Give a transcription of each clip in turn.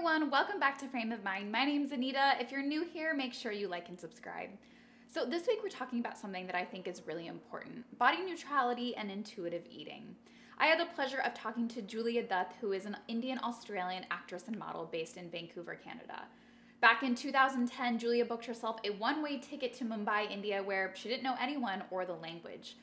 everyone, welcome back to Frame of Mind. My name's Anita. If you're new here, make sure you like and subscribe. So this week we're talking about something that I think is really important, body neutrality and intuitive eating. I had the pleasure of talking to Julia Datt, who is an Indian-Australian actress and model based in Vancouver, Canada. Back in 2010, Julia booked herself a one-way ticket to Mumbai, India, where she didn't know anyone or the language.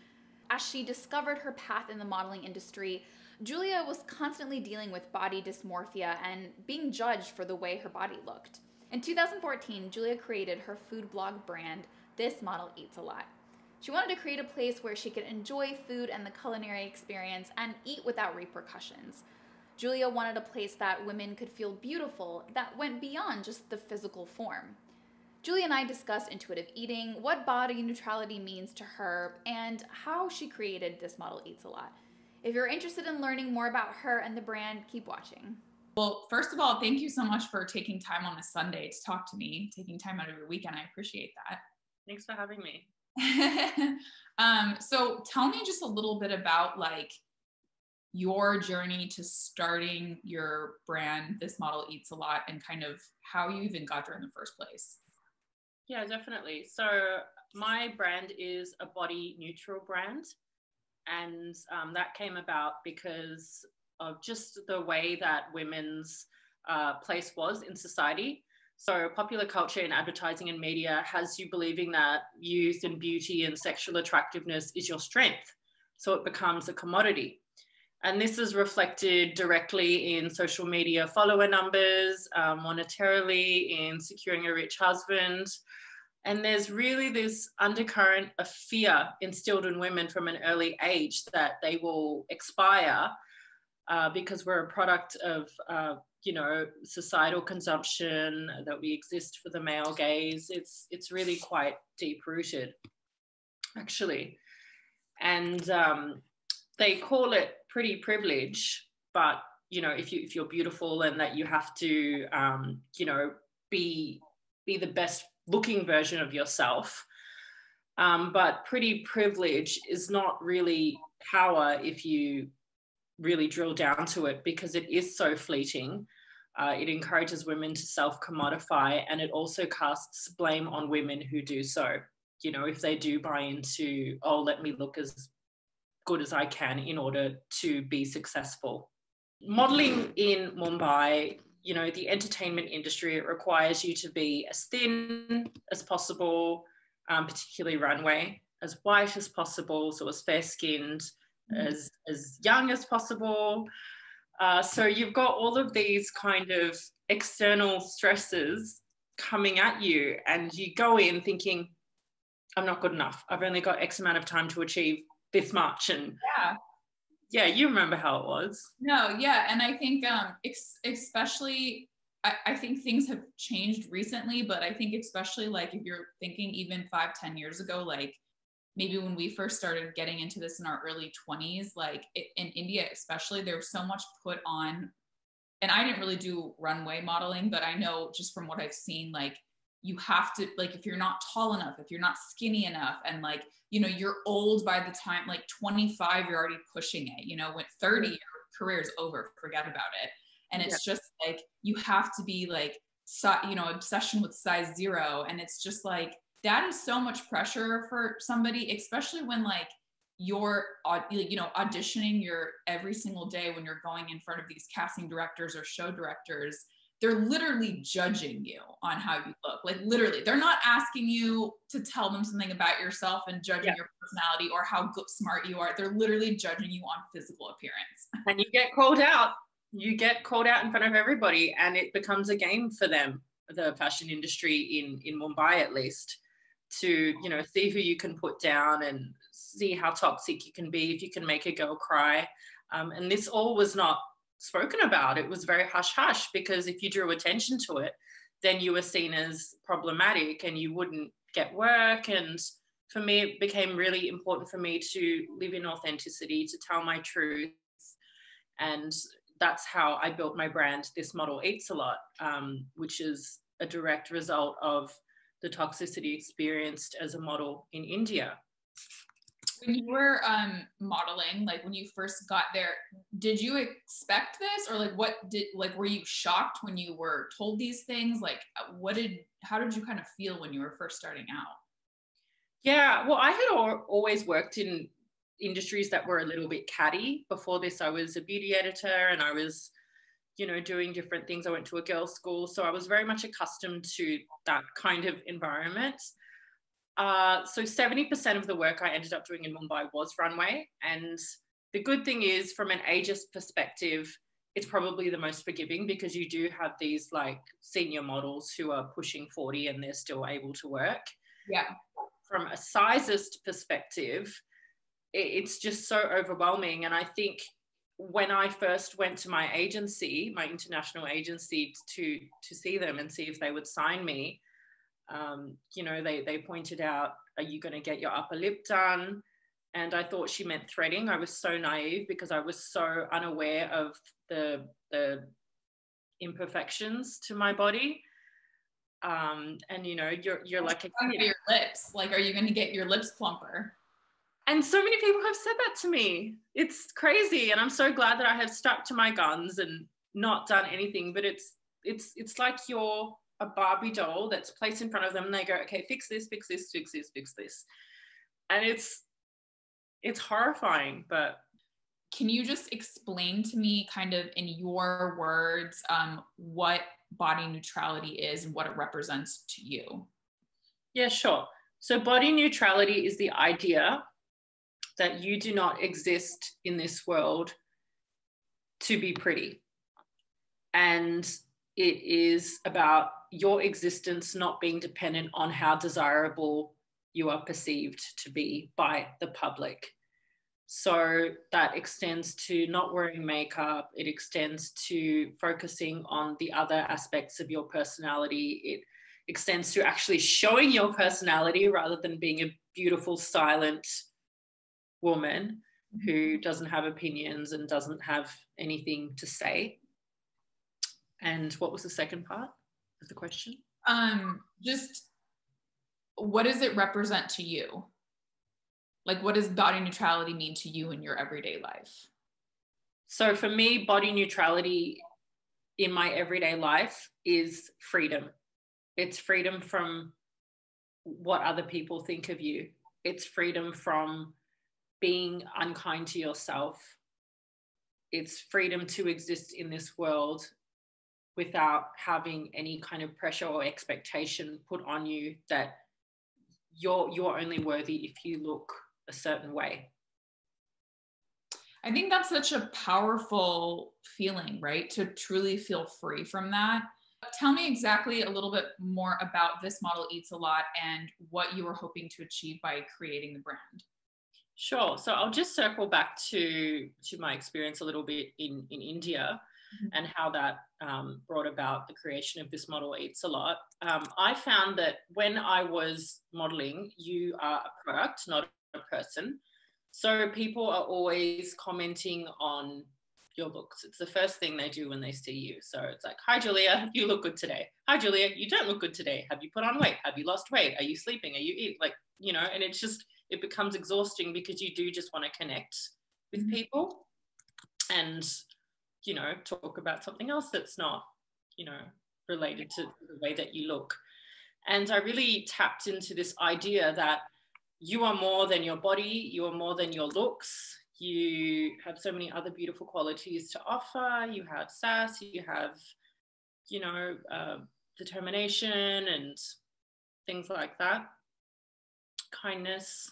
As she discovered her path in the modeling industry, Julia was constantly dealing with body dysmorphia and being judged for the way her body looked. In 2014, Julia created her food blog brand, This Model Eats a Lot. She wanted to create a place where she could enjoy food and the culinary experience and eat without repercussions. Julia wanted a place that women could feel beautiful, that went beyond just the physical form. Julia and I discussed intuitive eating, what body neutrality means to her, and how she created This Model Eats a Lot. If you're interested in learning more about her and the brand, keep watching. Well, first of all, thank you so much for taking time on a Sunday to talk to me, taking time out of your weekend. I appreciate that. Thanks for having me. So tell me just a little bit about like your journey to starting your brand, This Model Eats a Lot, and kind of how you even got there in the first place. Yeah, definitely. So my brand is a body neutral brand. And that came about because of just the way that women's place was in society. So popular culture and advertising and media has you believing that youth and beauty and sexual attractiveness is your strength. So it becomes a commodity. And this is reflected directly in social media follower numbers, monetarily, in securing a rich husband. And there's really this undercurrent of fear instilled in women from an early age that they will expire because we're a product of, societal consumption, that we exist for the male gaze. It's really quite deep rooted, actually. And they call it pretty privilege, but, if you're beautiful and that you have to, be the best looking version of yourself. But pretty privilege is not really power if you really drill down to it, because it is so fleeting. It encourages women to self-commodify, and it also casts blame on women who do so. If they do buy into, oh, let me look as good as I can in order to be successful. Modeling in Mumbai, the entertainment industry, it requires you to be as thin as possible, particularly runway, as white as possible, so as fair-skinned, as young as possible. So you've got all of these kind of external stresses coming at you, and you go in thinking, I'm not good enough. I've only got X amount of time to achieve this much. And yeah, you remember how it was. No, yeah. And I think especially, I think things have changed recently, but I think especially like if you're thinking even 5-10 years ago, like maybe when we first started getting into this in our early 20s, like in India especially, there was so much put on, and I didn't really do runway modeling, but I know just from what I've seen, like you have to, like, if you're not tall enough, if you're not skinny enough, and like, you're old by the time, like 25, you're already pushing it, when 30, your career's over, forget about it. And it's just like, you have to be like, obsession with size 0. And it's just like, that is so much pressure for somebody, especially when like you're, auditioning every single day, when you're going in front of these casting directors or show directors. They're literally judging you on how you look. Like literally, they're not asking you to tell them something about yourself and judging your personality or how smart you are. They're literally judging you on physical appearance. And you get called out. You get called out in front of everybody, and it becomes a game for them, the fashion industry in Mumbai at least, to, see who you can put down and see how toxic you can be, if you can make a girl cry. And this all was not spoken about. It was very hush-hush, because if you drew attention to it, then you were seen as problematic and you wouldn't get work. And for me, it became really important for me to live in authenticity, to tell my truth. And that's how I built my brand, This Model Eats a Lot, which is a direct result of the toxicity experienced as a model in India. When you were modeling, like when you first got there, did you expect this, or like were you shocked when you were told these things? Like how did you kind of feel when you were first starting out? Yeah, well, I had always worked in industries that were a little bit catty. Before this, I was a beauty editor and I was, doing different things. I went to a girls' school, so I was very much accustomed to that kind of environment. So 70% of the work I ended up doing in Mumbai was runway. And the good thing is, from an ageist perspective, it's probably the most forgiving because you do have these like senior models who are pushing 40 and they're still able to work. Yeah. From a sizist perspective, it's just so overwhelming. And I think when I first went to my agency, my international agency, to see them and see if they would sign me, they pointed out, are you going to get your upper lip done? And I thought she meant threading. I was so naive because I was so unaware of the imperfections to my body. And you're like your lips. Like, are you going to get your lips plumper? And so many people have said that to me. It's crazy, and I'm so glad that I have stuck to my guns and not done anything. But it's like you're a Barbie doll that's placed in front of them, and they go, "Okay, fix this, fix this, fix this, fix this," and it's horrifying. But can you just explain to me, kind of in your words, what body neutrality is and what it represents to you? Yeah, sure. So body neutrality is the idea that you do not exist in this world to be pretty. And it is about your existence not being dependent on how desirable you are perceived to be by the public. So that extends to not wearing makeup. It extends to focusing on the other aspects of your personality. It extends to actually showing your personality rather than being a beautiful, silent woman who doesn't have opinions and doesn't have anything to say. And what was the second part of the question? Just what does it represent to you? Like, what does body neutrality mean to you in your everyday life? So for me, body neutrality in my everyday life is freedom. It's freedom from what other people think of you. It's freedom from being unkind to yourself. It's freedom to exist in this world without having any kind of pressure or expectation put on you that you're only worthy if you look a certain way. I think that's such a powerful feeling, right? To truly feel free from that. Tell me exactly a little bit more about This Model Eats a Lot and what you were hoping to achieve by creating the brand. Sure. So I'll just circle back to my experience a little bit in India and how that brought about the creation of This Model Eats a Lot. I found that when I was modeling, you are a product, not a person. So people are always commenting on your looks. It's the first thing they do when they see you. So it's like, hi, Julia, you look good today. Hi, Julia, you don't look good today. Have you put on weight? Have you lost weight? Are you sleeping? Are you eating? Like, and it's just, it becomes exhausting because you do just want to connect with people and, talk about something else that's not, related to the way that you look. And I really tapped into this idea that you are more than your body, you are more than your looks. You have so many other beautiful qualities to offer. You have sass, you have, determination and things like that. Kindness,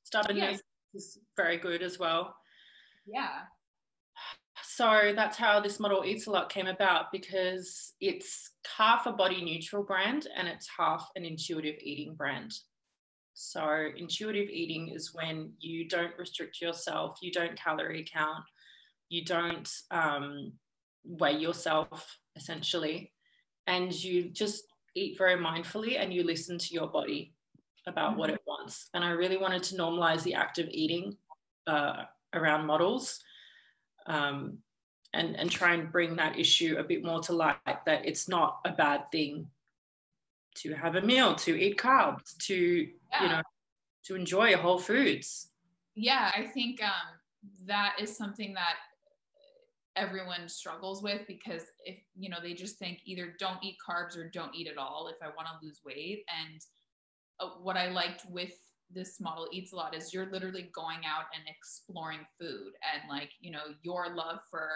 stubbornness is very good as well. Yeah. So that's how This Model Eats a Lot came about, because it's half a body neutral brand and it's half an intuitive eating brand. So intuitive eating is when you don't restrict yourself, you don't calorie count, you don't weigh yourself essentially, and you just eat very mindfully and you listen to your body about what it wants. And I really wanted to normalize the act of eating around models and try and bring that issue a bit more to light, that it's not a bad thing to have a meal, to eat carbs, to enjoy whole foods. Yeah, I think that is something that everyone struggles with, because if, you know, they just think either don't eat carbs or don't eat at all if I want to lose weight. And what I liked with this model Eats a Lot is you're literally going out and exploring food, and like, you know, your love for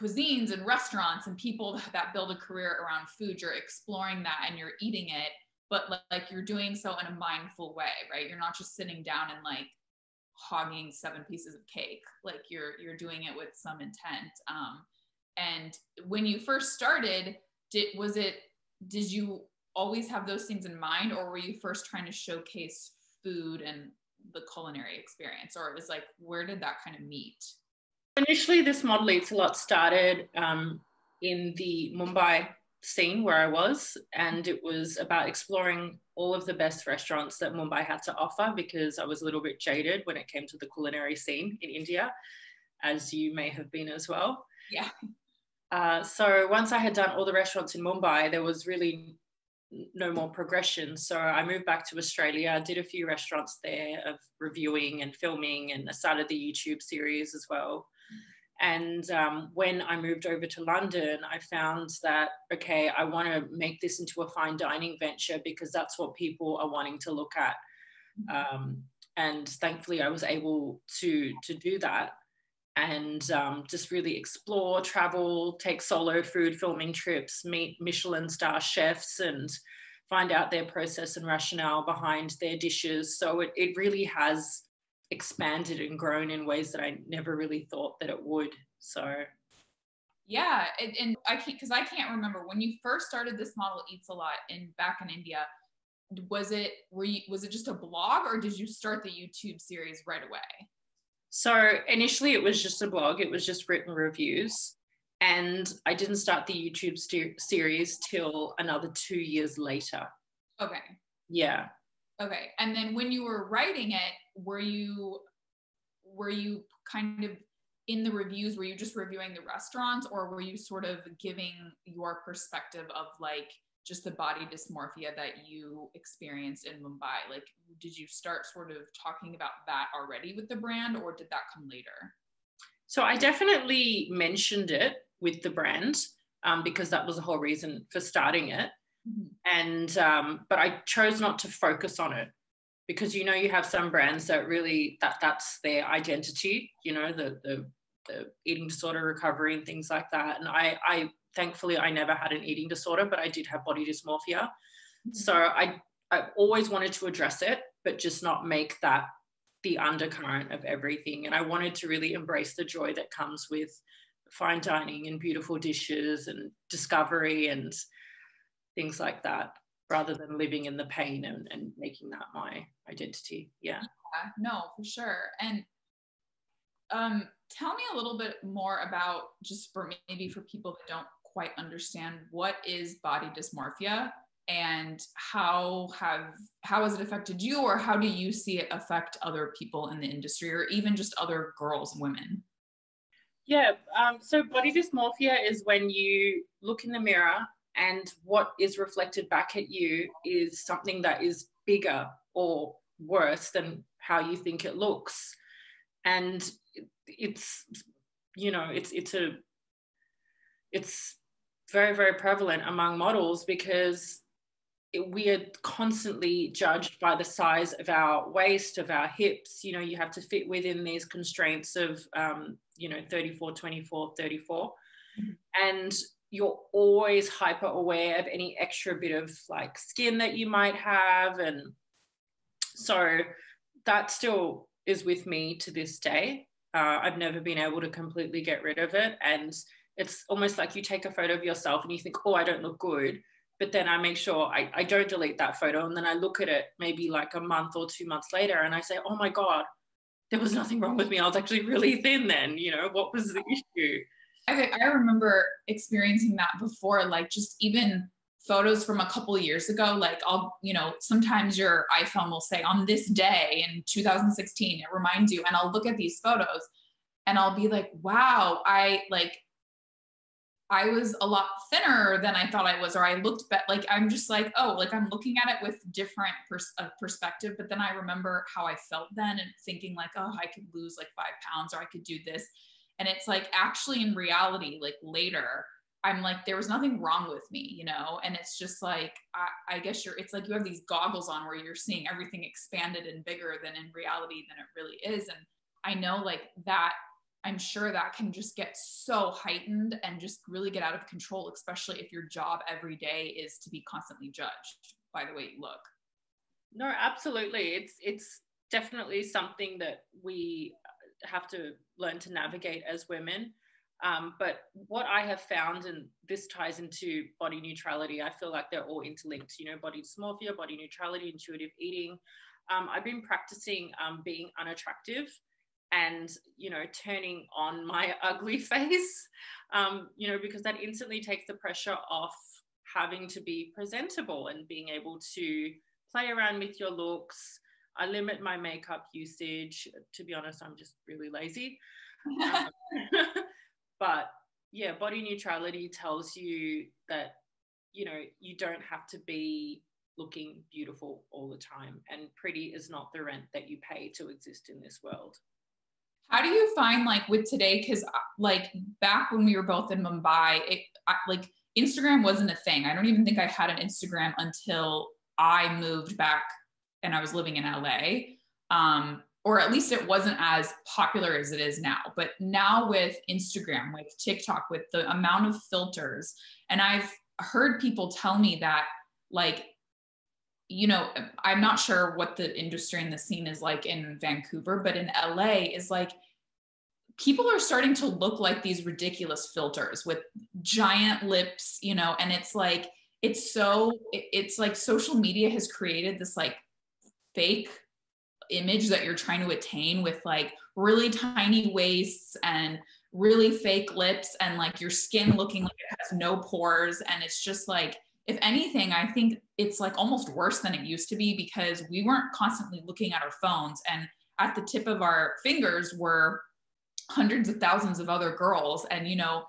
cuisines and restaurants and people that build a career around food, you're exploring that and you're eating it, but like you're doing so in a mindful way, right? You're not just sitting down and like hogging 7 pieces of cake. Like you're doing it with some intent. And when you first started, did you always have those things in mind, or were you first trying to showcase food and the culinary experience, or it was like, where did that kind of meet? Initially, this model Eats a Lot started in the Mumbai scene where I was, and it was about exploring all of the best restaurants that Mumbai had to offer, because I was a little bit jaded when it came to the culinary scene in India, as you may have been as well. Yeah. So once I had done all the restaurants in Mumbai, there was really no more progression. So I moved back to Australia, did a few restaurants there of reviewing and filming, and I started the YouTube series as well. And when I moved over to London, I found that, okay, I want to make this into a fine dining venture, because that's what people are wanting to look at. And thankfully, I was able to do that, and just really explore, travel, take solo food filming trips, meet Michelin star chefs, and find out their process and rationale behind their dishes. So it really has expanded and grown in ways that I never really thought that it would. So yeah, and I can't remember when you first started this model Eats a Lot back in India. Was it just a blog, or did you start the YouTube series right away? So initially it was just a blog. It was just written reviews, and I didn't start the YouTube series till another 2 years later. Okay. Yeah. Okay. And then when you were writing it, were you kind of in the reviews, were you just reviewing the restaurants, or were you sort of giving your perspective of like just the body dysmorphia that you experienced in Mumbai? Like, did you start sort of talking about that already with the brand, or did that come later? So I definitely mentioned it with the brand, because that was the whole reason for starting it. And but I chose not to focus on it, because, you know, you have some brands that really that's their identity, you know, the eating disorder recovery and things like that. And I thankfully I never had an eating disorder, but I did have body dysmorphia. So I always wanted to address it, but just not make that the undercurrent of everything. And I wanted to really embrace the joy that comes with fine dining and beautiful dishes and discovery and things like that, rather than living in the pain and making that my identity. Yeah. No, for sure. And tell me a little bit more about, just for maybe for people that don't quite understand, what is body dysmorphia, and how has it affected you, or how do you see it affect other people in the industry, or even just other girls and women? Yeah. So body dysmorphia is when you look in the mirror and what is reflected back at you is something that is bigger or worse than how you think it looks. And it's, you know, it's very, very prevalent among models, because we are constantly judged by the size of our waist, of our hips. You know, you have to fit within these constraints of, 34, 24, 34. And you're always hyper aware of any extra bit of like skin that you might have. And so that still is with me to this day. I've never been able to completely get rid of it. And it's almost like you take a photo of yourself and you think, oh, I don't look good. But then I make sure I don't delete that photo. And then I look at it maybe like a month or 2 months later and I say, oh my God, there was nothing wrong with me. I was actually really thin then. You know, what was the issue? I remember experiencing that before, like just even photos from a couple of years ago. Like sometimes your iPhone will say on this day in 2016, it reminds you, and I'll look at these photos and I'll be like, wow, I was a lot thinner than I thought I was, or I looked like, I'm just like, oh, like I'm looking at it with different perspective. But then I remember how I felt then and thinking like, oh, I could lose like 5 pounds, or I could do this. And it's like, actually in reality, like later, I'm like, there was nothing wrong with me, you know? And it's just like, I guess it's like you have these goggles on where you're seeing everything expanded and bigger than in reality than it really is. And I know like that, I'm sure that can just get so heightened and just really get out of control, especially if your job every day is to be constantly judged by the way you look. No, absolutely. It's definitely something that we have to learn to navigate as women. But what I have found, and this ties into body neutrality, I feel like they're all interlinked, you know, body dysmorphia, body neutrality, intuitive eating. I've been practicing being unattractive and, you know, turning on my ugly face, you know, because that instantly takes the pressure off having to be presentable and being able to play around with your looks. I limit my makeup usage. To be honest, I'm just really lazy. But yeah, body neutrality tells you that, you know, you don't have to be looking beautiful all the time, and pretty is not the rent that you pay to exist in this world. How do you find like with today? Cause like back when we were both in Mumbai, like Instagram wasn't a thing. I don't even think I had an Instagram until I moved back and I was living in LA. Or at least it wasn't as popular as it is now. But now with Instagram, with TikTok, with the amount of filters, and I've heard people tell me that, like, you know, I'm not sure what the industry and the scene is like in Vancouver, but in LA is like, people are starting to look like these ridiculous filters with giant lips, you know, and it's like, it's like social media has created this like fake image that you're trying to attain with like really tiny waists and really fake lips and like your skin looking like it has no pores. And it's just like, if anything, I think it's like almost worse than it used to be, because we weren't constantly looking at our phones, and at the tip of our fingers were hundreds of thousands of other girls. And, you know,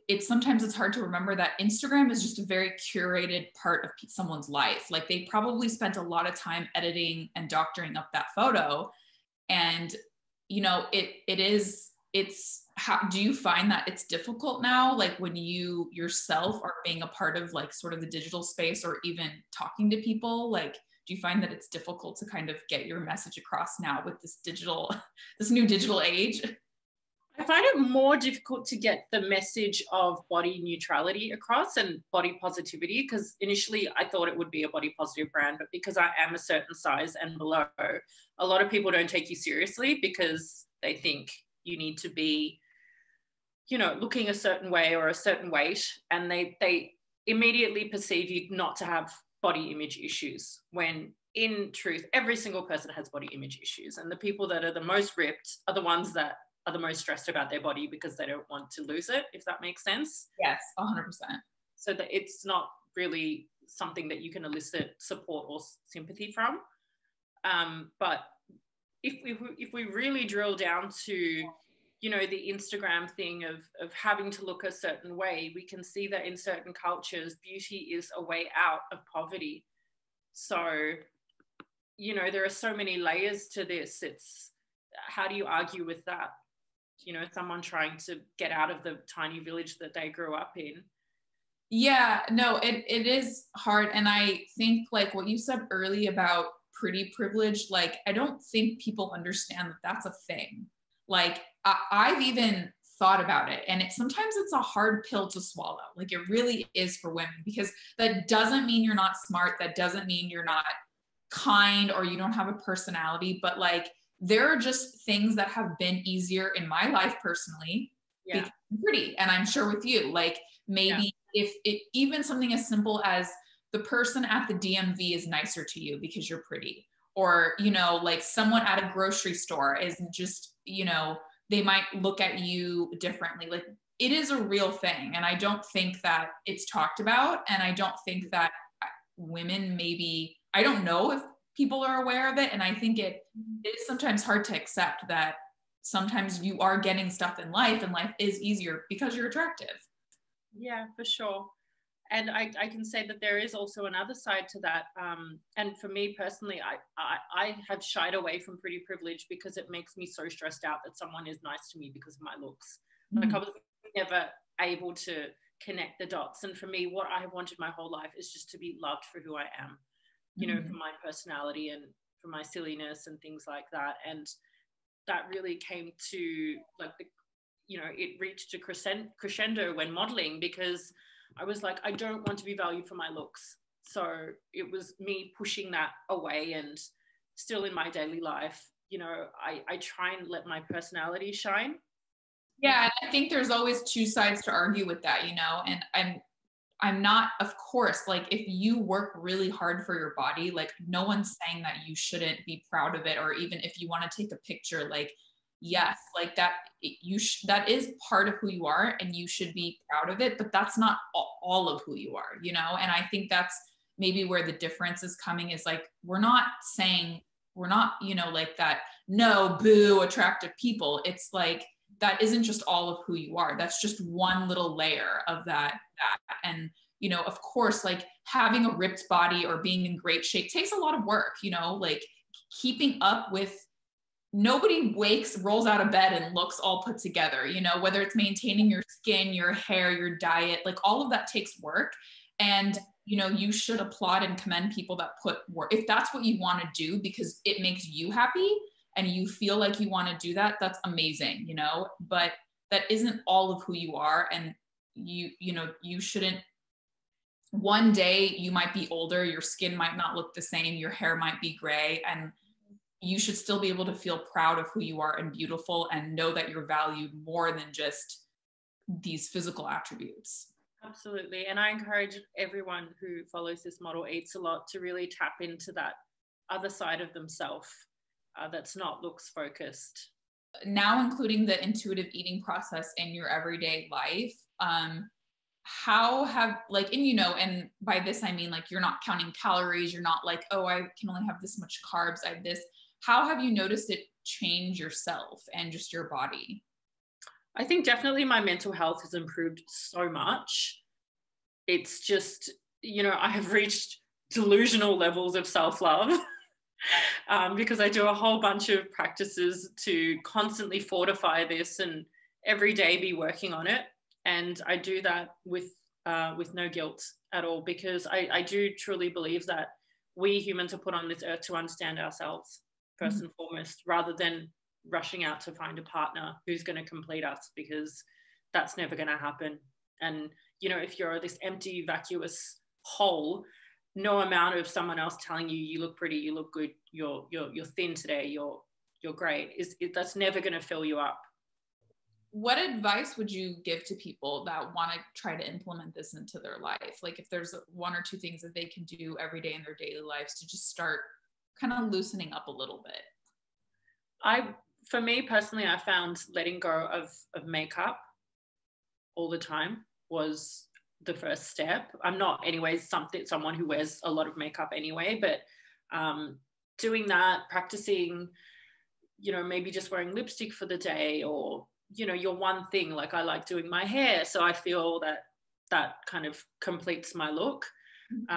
it's sometimes it's hard to remember that Instagram is just a very curated part of someone's life. Like they probably spent a lot of time editing and doctoring up that photo. And, you know, it's how do you find that it's difficult now? Like when you yourself are being a part of like sort of the digital space or even talking to people, like, do you find that it's difficult to kind of get your message across now with this new digital age? I find it more difficult to get the message of body neutrality across and body positivity, because initially I thought it would be a body positive brand, but because I am a certain size and below, a lot of people don't take you seriously because they think you need to be, you know, looking a certain way or a certain weight, and they immediately perceive you not to have body image issues, when in truth, every single person has body image issues. And the people that are the most ripped are the ones that are the most stressed about their body because they don't want to lose it, if that makes sense. Yes, 100%. So that it's not really something that you can elicit support or sympathy from. But if we really drill down to, you know, the Instagram thing of having to look a certain way, we can see that in certain cultures, beauty is a way out of poverty. So, you know, there are so many layers to this. It's, how do you argue with that? You know, someone trying to get out of the tiny village that they grew up in. Yeah, no, it is hard. And I think like what you said early about pretty privilege, like, I don't think people understand that that's a thing. Like I've even thought about it, and sometimes it's a hard pill to swallow. Like it really is for women, because that doesn't mean you're not smart. That doesn't mean you're not kind or you don't have a personality, but like, there are just things that have been easier in my life personally, Yeah, because I'm pretty. And I'm sure with you, like maybe if it even something as simple as the person at the DMV is nicer to you because you're pretty, or, you know, like someone at a grocery store is just, you know, they might look at you differently. Like it is a real thing. And I don't think that it's talked about. And I don't think that women maybe, I don't know if people are aware of it. And I think it is sometimes hard to accept that sometimes you are getting stuff in life and life is easier because you're attractive. Yeah, for sure. And I can say that there is also another side to that. And for me personally, I have shied away from pretty privilege because it makes me so stressed out that someone is nice to me because of my looks. Like I was never able to connect the dots. And for me, what I have wanted my whole life is just to be loved for who I am, you know, for my personality and for my silliness and things like that. And that really came to like the, you know, it reached a crescendo when modeling, because I was like, I don't want to be valued for my looks. So it was me pushing that away, and still in my daily life, you know, I try and let my personality shine. Yeah, and I think there's always two sides to argue with that, you know, and I'm not, of course, like if you work really hard for your body, like no one's saying that you shouldn't be proud of it, or even if you want to take a picture, like yes, like that that is part of who you are and you should be proud of it, but that's not all of who you are, you know. And I think that's maybe where the difference is coming, is like we're not saying, we're not, you know, like that, no, boo attractive people. It's like that isn't just all of who you are. That's just one little layer of that. And, you know, of course, like having a ripped body or being in great shape takes a lot of work, you know, like keeping up with, nobody rolls out of bed and looks all put together, you know, whether it's maintaining your skin, your hair, your diet, like all of that takes work. And, you know, you should applaud and commend people that put work. If that's what you want to do because it makes you happy and you feel like you want to do that, that's amazing, you know, but that isn't all of who you are. And you know, you shouldn't, one day you might be older, your skin might not look the same, your hair might be gray, and you should still be able to feel proud of who you are and beautiful and know that you're valued more than just these physical attributes. Absolutely. And I encourage everyone who follows this model Eats a Lot to really tap into that other side of themselves that's not looks focused. Now, including the intuitive eating process in your everyday life, how have like, and you know, and by this I mean like you're not counting calories, you're not like, oh, I can only have this much carbs, I have this. How have you noticed it change yourself and just your body? I think definitely my mental health has improved so much. It's just, you know, I have reached delusional levels of self-love because I do a whole bunch of practices to constantly fortify this and every day be working on it. And I do that with no guilt at all, because I do truly believe that we humans are put on this earth to understand ourselves first and foremost, rather than rushing out to find a partner who's going to complete us, because that's never going to happen. And, you know, if you're this empty, vacuous hole, no amount of someone else telling you, you look pretty, you look good, you're thin today, you're great, that's never going to fill you up. What advice would you give to people that want to try to implement this into their life? Like if there's one or two things that they can do every day in their daily lives to just start kind of loosening up a little bit. For me personally, I found letting go of makeup all the time was the first step. I'm not anyways someone who wears a lot of makeup anyway, but doing that, practicing, you know, maybe just wearing lipstick for the day, or, you know, your one thing. Like I like doing my hair, so I feel that kind of completes my look.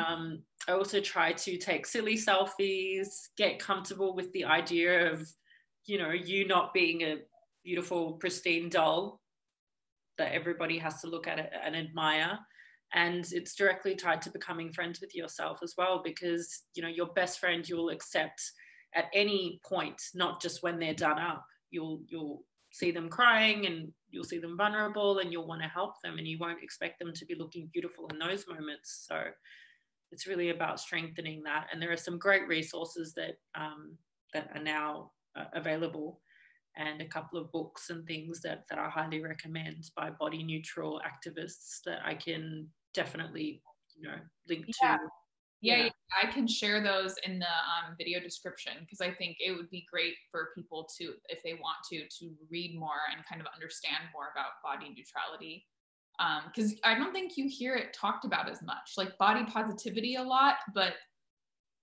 I also try to take silly selfies, get comfortable with the idea of, you know, you not being a beautiful, pristine doll that everybody has to look at it and admire. And it's directly tied to becoming friends with yourself as well, because, you know, your best friend you'll accept at any point, not just when they're done up. You'll see them crying and you'll see them vulnerable and you'll want to help them, and you won't expect them to be looking beautiful in those moments. So it's really about strengthening that. And there are some great resources that are now available, and a couple of books and things that I highly recommend by body neutral activists that I can definitely, you know, link to. Yeah, I can share those in the video description, because I think it would be great for people to, if they want to read more and kind of understand more about body neutrality. Because I don't think you hear it talked about as much, like body positivity a lot, but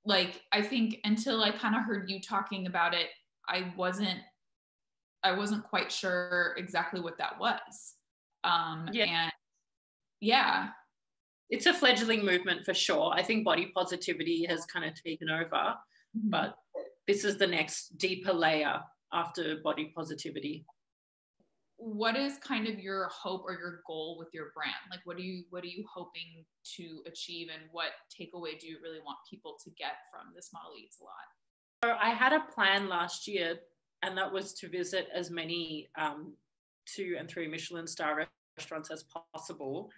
like I think until I kind of heard you talking about it, I wasn't quite sure exactly what that was. And Yeah. It's a fledgling movement for sure. I think body positivity has kind of taken over, but this is the next deeper layer after body positivity. What is kind of your hope or your goal with your brand? Like, what are you hoping to achieve, and what takeaway do you really want people to get from This Model Eats a Lot? So I had a plan last year, and that was to visit as many 2 and 3 Michelin star restaurants as possible.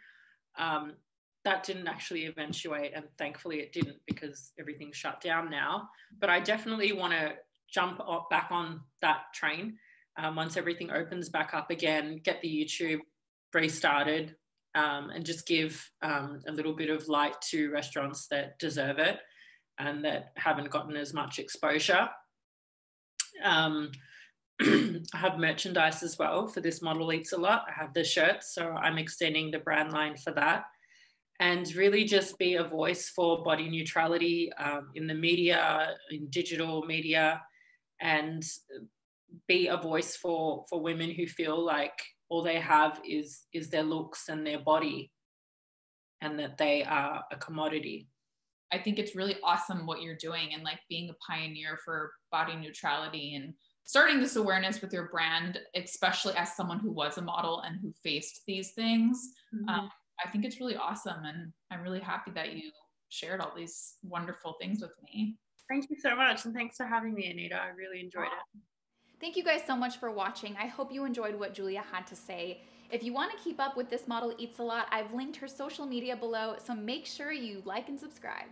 That didn't actually eventuate, and thankfully it didn't, because everything's shut down now. But I definitely want to jump back on that train once everything opens back up again, get the YouTube restarted, and just give a little bit of light to restaurants that deserve it and that haven't gotten as much exposure. I have merchandise as well for This Model Eats a Lot. I have the shirts, so I'm extending the brand line for that. And really just be a voice for body neutrality in the media, in digital media, and be a voice for women who feel like all they have is their looks and their body, and that they are a commodity. I think it's really awesome what you're doing, and like being a pioneer for body neutrality and starting this awareness with your brand, especially as someone who was a model and who faced these things. I think it's really awesome, and I'm really happy that you shared all these wonderful things with me. Thank you so much, and thanks for having me, Anita. I really enjoyed it. Thank you guys so much for watching. I hope you enjoyed what Julia had to say. If you want to keep up with This Model Eats a Lot, I've linked her social media below, so make sure you like and subscribe.